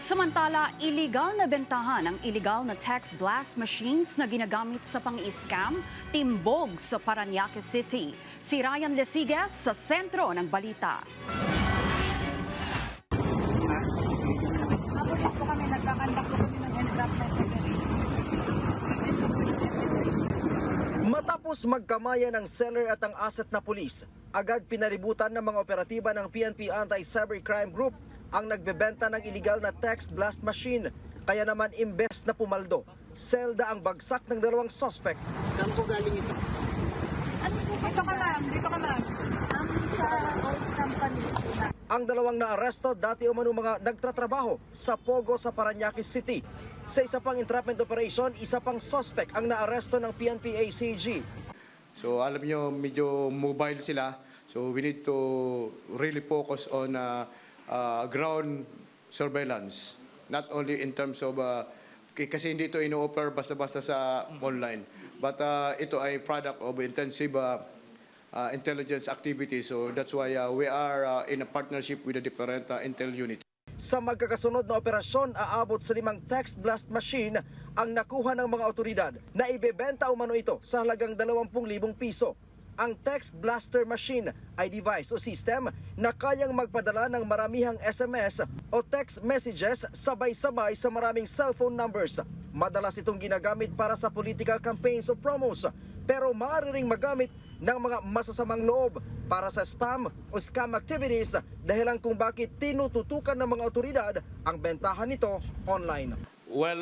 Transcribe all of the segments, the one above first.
Samantala, iligal na bentahan ang iligal na text blast machines na ginagamit sa pang-scam, timbog sa Parañaque City. Si Ryan Lesigas sa sentro ng balita. Matapos magkamayan ng seller at ang asset na pulis, agad pinaributan ng mga operatiba ng PNP Anti-Cybercrime Group ang nagbebenta ng iligal na text blast machine. Kaya naman imbes na pumaldo, selda ang bagsak ng dalawang suspect. Saan po galing ito? Dito ka lang. Sa oil company. Ang dalawang naaresto dati umano mga nagtatrabaho sa Pogo sa Parañaque City. Sa isa pang entrapment operation, isa pang suspect ang naaresto ng PNP ACG. So alam nyo, medyo mobile sila. So we need to really focus on ground surveillance. Not only in terms of, kasi hindi ito ino-offer basta-basta sa online. But ito ay product of intensive intelligence activity. So that's why we are in a partnership with the different intel units. Sa magkakasunod na operasyon, aabot sa 5 text blast machine ang nakuha ng mga otoridad na ibebenta umano ito sa halagang 20,000 piso. Ang text blaster machine ay device o system na kayang magpadala ng maramihang SMS o text messages sabay-sabay sa maraming cellphone numbers. Madalas itong ginagamit para sa political campaigns o promos, pero maaari ring magamit ng mga masasamang loob para sa spam o scam activities dahilan kung bakit tinututukan ng mga otoridad ang bentahan nito online. Well,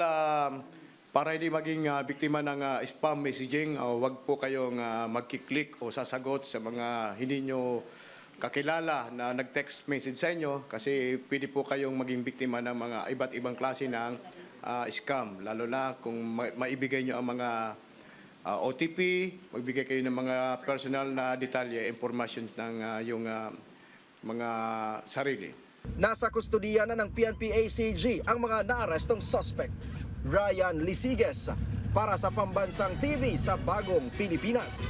para hindi maging biktima ng spam messaging, wag po kayong magkiklik o sasagot sa mga hindi nyo kakilala na nag-text message sa inyo kasi pwede po kayong maging biktima ng mga iba't ibang klase ng scam. Lalo na kung maibigay nyo ang mga OTP, magbigay kayo ng mga personal na detalye, information ng yung mga sarili. Nasa kustudiya na ng PNP ACG ang mga naarestong suspect. Ryan Lesigas para sa Pambansang TV sa Bagong Pilipinas.